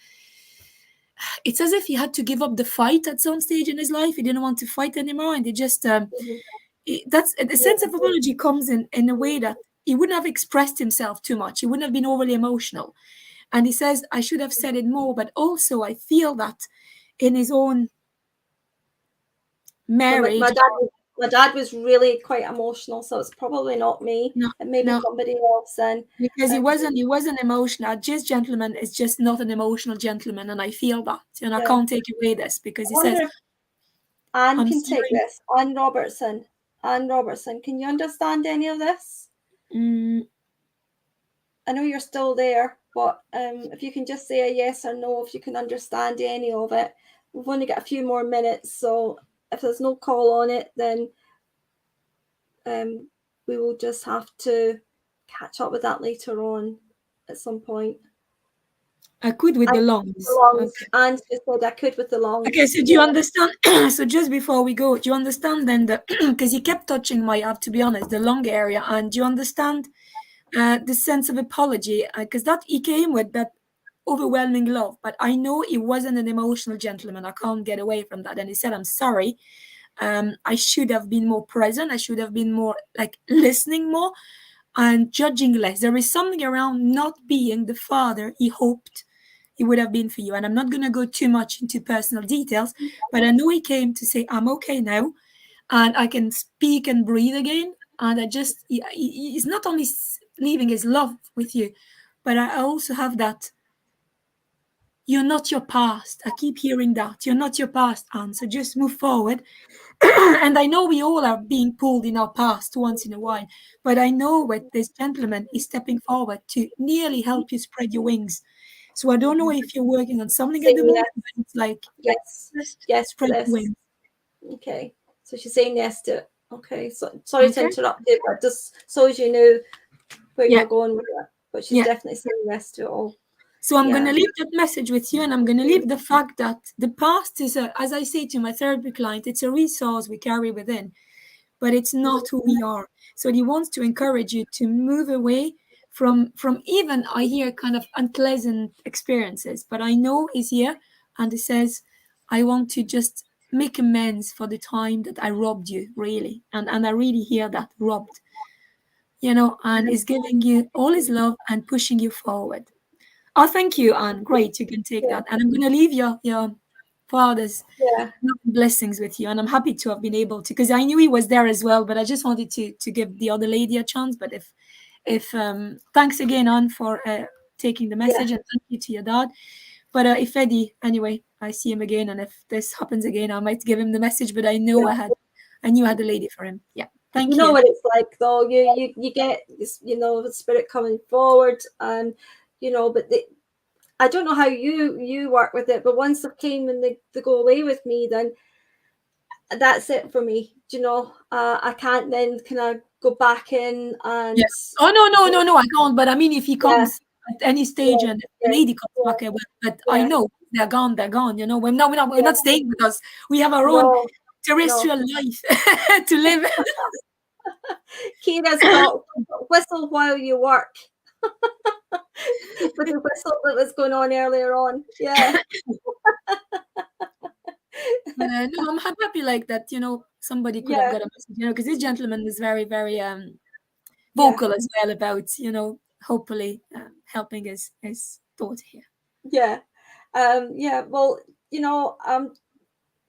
it's as if he had to give up the fight at some stage in his life. He didn't want to fight anymore, and he just that's the sense of apology comes in a way that he wouldn't have expressed himself too much. He wouldn't have been overly emotional, and he says, I should have said it more. But also I feel that in his own marriage, my dad was really quite emotional, so it's probably not me. It may be somebody else then. Because he wasn't emotional. This gentleman is just not an emotional gentleman, and I feel that. And I can't take away this, because he says, Anne can take this. Anne Robertson, can you understand any of this? I know you're still there, but if you can just say a yes or no, if you can understand any of it. We've only got a few more minutes, so if there's no call on it, then we will just have to catch up with that later on at some point. I could with the lungs. Okay. And she said I could with the lungs. Okay, so do you understand? So just before we go, do you understand then that, because he kept touching my, I have to be honest, the lung area, and do you understand the sense of apology? Because that he came with that overwhelming love, but I know he wasn't an emotional gentleman. I can't get away from that. And he said, I'm sorry. I should have been more present. I should have been more like listening more and judging less. There is something around not being the father he hoped he would have been for you. And I'm not going to go too much into personal details, but I know he came to say, I'm okay now and I can speak and breathe again. And he's not only leaving his love with you, but I also have that. You're not your past. I keep hearing that. You're not your past, Anne. So just move forward. And I know we all are being pulled in our past once in a while, but I know what this gentleman is stepping forward to nearly help you spread your wings. So I don't know if you're working on something at the moment, but it's like, yes, spread your wings. Okay, so she's saying yes to it. Okay, so sorry to interrupt you, but just so as you know where you're going with it, but she's definitely saying yes to it all. So I'm going to leave that message with you, and I'm going to leave the fact that the past is, as I say to my therapy client, it's a resource we carry within, but it's not who we are. So he wants to encourage you to move away from even, I hear, kind of unpleasant experiences, but I know he's here, and he says, I want to just make amends for the time that I robbed you, really. And I really hear that, robbed, and is giving you all his love and pushing you forward. Oh, thank you, Anne. Great, you can take that. And I'm going to leave your father's blessings with you. And I'm happy to have been able to, because I knew he was there as well, but I just wanted to give the other lady a chance. But if thanks again, Anne, for taking the message, and thank you to your dad. But if Eddie, anyway, I see him again, and if this happens again, I might give him the message. But I know I knew I had a lady for him. Yeah, thank you. You know what it's like, though. You get this, the spirit coming forward, and but I don't know how you work with it, but once they came and they go away with me, then that's it for me. I can't then kind of go back in and Oh no, I can't. But I mean, if he comes at any stage and the lady comes back, but I know they're gone. We're not staying because we have our own terrestrial life to live. Kira's got whistle while you work. With the whistle that was going on earlier on. No, I'm happy like that, somebody could have got a message, because this gentleman is very, very vocal as well about, hopefully helping his daughter here. Well,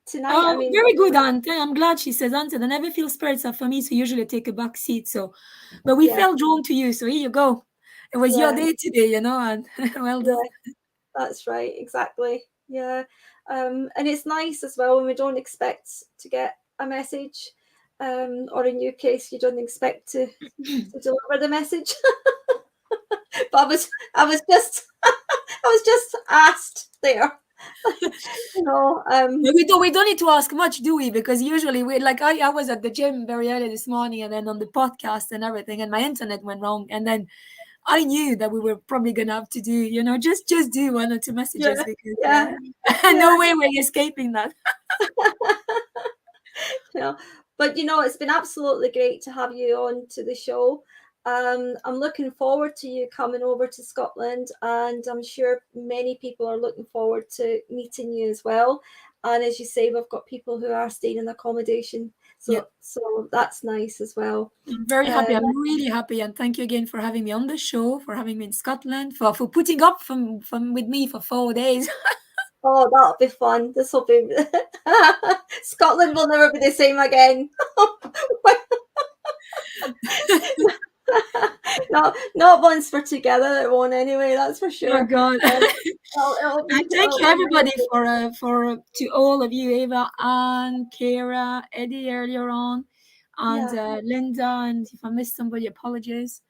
tonight, very good, Aunt. I'm glad she says, Aunt, I never feel spirits are for me, so usually take a back seat. But we felt drawn to you, so here you go. It was your day today, and well done. That's right, exactly. And it's nice as well when we don't expect to get a message, or in your case, you don't expect to deliver the message. But I was just asked there. We don't need to ask much, do we? Because usually I was at the gym very early this morning, and then on the podcast and everything, and my internet went wrong, and then I knew that we were probably gonna have to do, just do 1 or 2 messages because no way we're escaping that. But it's been absolutely great to have you on to the show. I'm looking forward to you coming over to Scotland, and I'm sure many people are looking forward to meeting you as well. And as you say, we've got people who are staying in accommodation, so that's nice as well. I'm very happy. I'm really happy, and thank you again for having me on the show, for having me in Scotland, for putting up from with me for 4 days. Oh, that'll be fun. This will be Scotland will never be the same again. Not once we're together, it won't anyway, that's for sure. Oh God. And thank you everybody for to all of you, Eva and Kira, Eddie earlier on, and Linda, and if I missed somebody, apologies.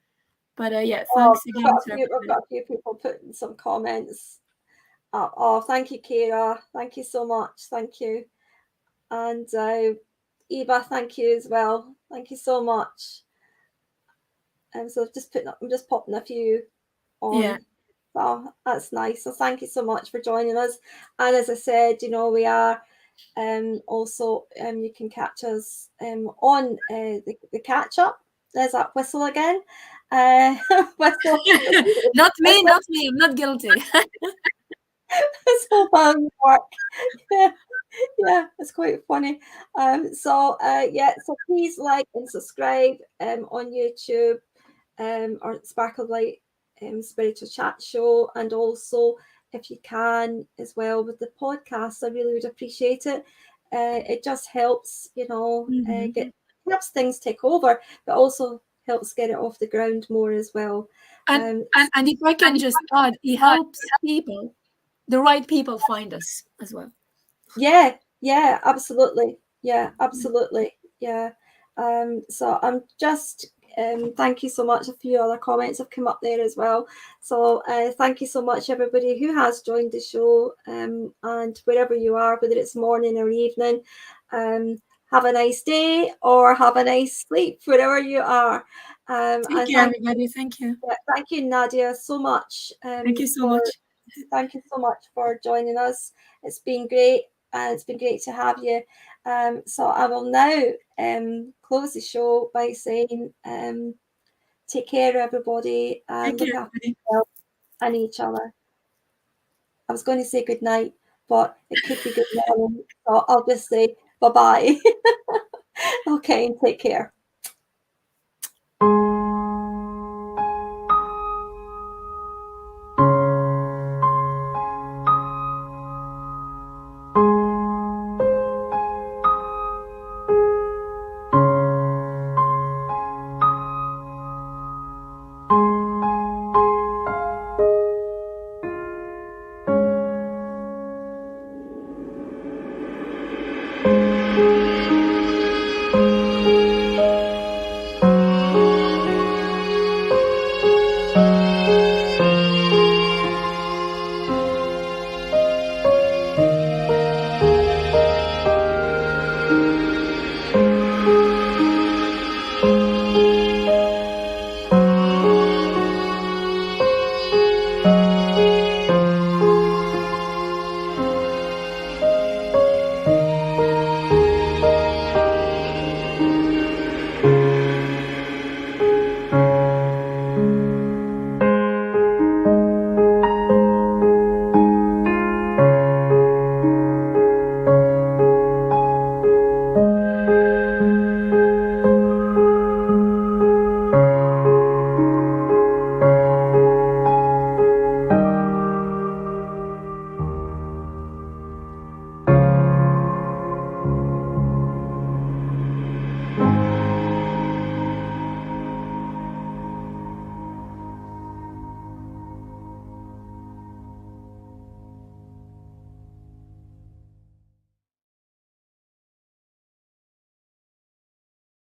But thanks again. I've got a few people putting some comments. Oh, thank you, Kira. Thank you so much. Thank you. And Eva, thank you as well. Thank you so much. So I'm just popping a few on. Yeah. Oh, that's nice. So thank you so much for joining us. And as I said, we are also you can catch us on the catch up. There's that whistle again. Whistle. Not me. I'm not guilty. So fun work. Yeah, it's quite funny. So please like and subscribe on YouTube or Sparkle of Light Spiritual Chat Show, and also if you can as well with the podcast, I really would appreciate it. It just helps, Mhm. helps things take over, but also helps get it off the ground more as well. And Um, and if I can just add, it helps people, the right people, find us as well. Yeah, absolutely. Yeah, absolutely. Yeah. So I'm just thank you so much. A few other comments have come up there as well. So thank you so much, everybody who has joined the show. And wherever you are, whether it's morning or evening, have a nice day or have a nice sleep, wherever you are. Take And care, everybody. Thank you. thank you, Nadija, so much Thank you so for much. thank you so much for joining us. It's been great, and it's been great to have you. So I will now close the show by saying, take care, everybody, and Take care, look after everybody. yourself and each other. I was going to say good night, but it could be good morning, so I'll just say bye bye. Okay, and take care.